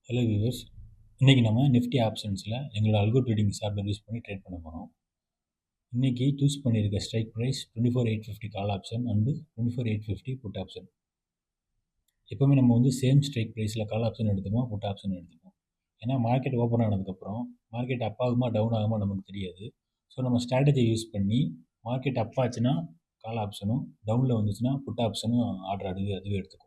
Hello viewers, இன்றைக்கி நம்ம Nifty ஆப்ஷன்ஸில் எங்களோட அல்கோ ட்ரேடிங் சாஃப்ட்வேர் யூஸ் பண்ணி ட்ரேட் பண்ண போகிறோம். இன்றைக்கி சூஸ் பண்ணியிருக்க strike price 24,850 call option and 24,850 put option. எப்போவுமே நம்ம வந்து சேம் ஸ்ட்ரைக் ப்ரைஸில் கால் ஆப்ஷன் எடுத்துப்போம், புட் ஆப்ஷன் எடுத்துப்போம். ஏன்னா மார்க்கெட் ஓப்பன் ஆனதுக்கப்புறம் மார்க்கெட் அப் ஆகுமா டவுன் ஆகுமா நமக்கு தெரியாது. ஸோ நம்ம ஸ்ட்ராட்டஜி யூஸ் பண்ணி மார்க்கெட் அப் ஆச்சுன்னா கால் ஆப்ஷனும், டவுனில் வந்துச்சுன்னா புட் ஆப்ஷனும் ஆர்டர் அதுவே எடுத்துக்கும்.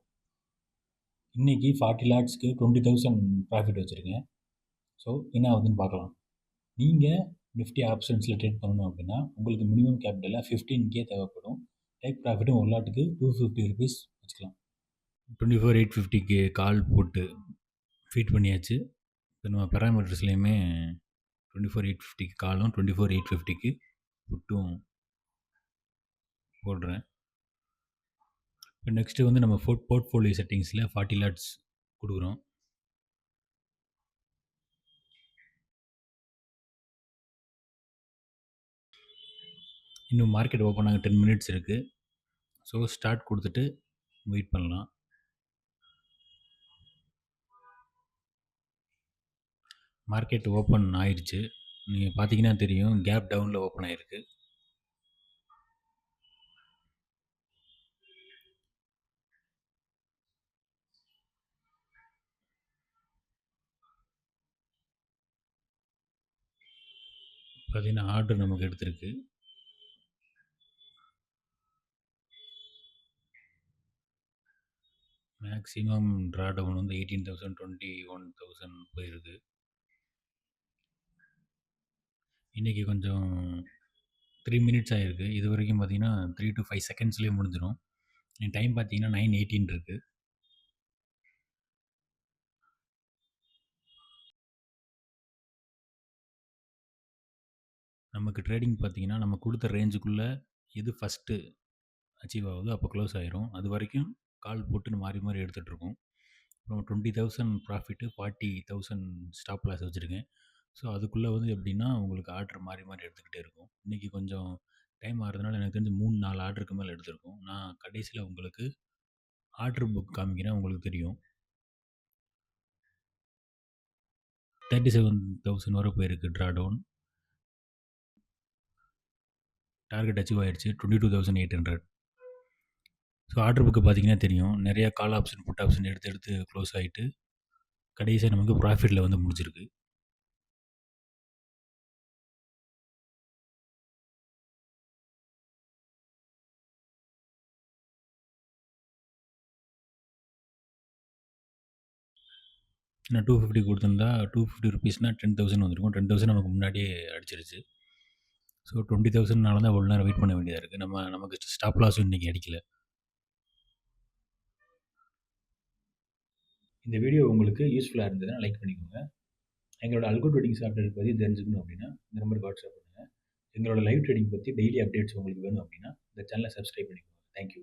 இன்றைக்கி 40 லாட்ஸ்க்கு 20,000 ப்ராஃபிட் வச்சுருக்கேன். ஸோ என்ன ஆகுதுன்னு பார்க்கலாம். நீங்கள் நிஃப்டி ஆப்ஷன்ஸில் ட்ரேட் பண்ணணும் அப்படின்னா உங்களுக்கு மினிமம் கேபிட்டலாக 15K தேவைப்படும். டேக் ப்ராஃபிட்டும் ஒரு லாட்டுக்கு 250 ருபீஸ் வச்சுக்கலாம். 24,850க்கு கால் போட்டு ஃபீட் பண்ணியாச்சு. இப்போ நம்ம பேராமீட்டர்ஸ்லேயுமே 24,850க்கு காலும் 24,850க்கு புட்டும் போடுறேன். இப்போ நெக்ஸ்ட்டு வந்து நம்ம போர்ட்ஃபோலியோ செட்டிங்ஸில் 40 லாட்ஸ் கொடுக்குறோம். இன்னும் மார்க்கெட் ஓப்பன் ஆக 10 மினிட்ஸ் இருக்குது. ஸோ ஸ்டார்ட் கொடுத்துட்டு வெயிட் பண்ணலாம். மார்க்கெட் ஓப்பன் ஆயிடுச்சு. நீங்கள் பார்த்தீங்கன்னா தெரியும், கேப் டவுனில் ஓப்பன் ஆகிருக்கு. பார்த்தீங்கன்னா ஆர்டர் நமக்கு எடுத்திருக்கு. மேக்ஸிமம் ட்ரா டவுன் வந்து 18,000 21,000 போயிருக்கு. இன்றைக்கி கொஞ்சம் 3 மினிட்ஸ் ஆகிருக்கு. இது வரைக்கும் பார்த்தீங்கன்னா 3 to 5 செகண்ட்ஸ்லேயே முடிஞ்சிடும். டைம் பார்த்தீங்கன்னா 9:18 இருக்குது. நமக்கு ட்ரேடிங் பார்த்தீங்கன்னா நம்ம கொடுத்த ரேஞ்சுக்குள்ளே எது ஃபஸ்ட்டு அச்சீவ் ஆகுதோ அப்போ க்ளோஸ் ஆயிரும். அது வரைக்கும் கால் போட்டு மாறி மாறி எடுத்துகிட்ருக்கோம். அப்புறம் 20,000 ப்ராஃபிட்டு, 40,000 ஸ்டாப் லாஸ் வச்சுருக்கேன். ஸோ அதுக்குள்ளே வந்து எப்படின்னா உங்களுக்கு ஆர்டர் மாறி மாறி எடுத்துக்கிட்டே இருக்கும். இன்றைக்கி கொஞ்சம் டைம் ஆகிறதுனால எனக்கு தெரிஞ்சு 3-4 ஆர்டருக்கு மேலே எடுத்திருக்கோம். நான் கடைசியில் உங்களுக்கு ஆர்டர் புக் காமிக்கிறேன், உங்களுக்கு தெரியும். 37,000 வரை போயிருக்கு ட்ரா டவுன். டார்கெட் அச்சீவ் ஆயிடுச்சு 22,800. ஸோ ஆர்டர் புக்கு பார்த்தீங்கன்னா தெரியும், நிறையா கால் ஆப்ஷன் புட் ஆப்ஷன் எடுத்து எடுத்து க்ளோஸ் ஆகிட்டு கடைசியாக நமக்கு ப்ராஃபிட்டில் வந்து முடிஞ்சிருக்கு. நான் 250 கொடுத்துருந்தா 250 ருபீஸ்னால் 10,000 வந்திருக்கும். 10,000 நமக்கு முன்னாடியே அடிச்சிருச்சு. ஸோ 20,000னால தான் இவ்வளோ நேரம் வெயிட் பண்ண வேண்டியதாக இருக்குது. நமக்கு ஸ்டாப் லாஸும் இன்றைக்கி அடிக்கல. இந்த வீடியோ உங்களுக்கு யூஸ்ஃபுல்லாக இருந்ததுன்னா லைக் பண்ணிக்கோங்க. எங்களோட அல்கோ ட்ரேடிங் சாஃப்ட்வேர் பற்றி தெரிஞ்சுக்கணும் அப்படின்னா இந்த நம்பருக்கு வாட்ஸ்அப் பண்ணுங்கள். எங்களோட லைவ் ட்ரேடிங் பற்றி டெய்லி அப்டேட்ஸ் உங்களுக்கு வேணும் அப்படின்னா இந்த சேனலை சப்ஸ்கிரைப் பண்ணிக்கோங்க. தேங்க்யூ.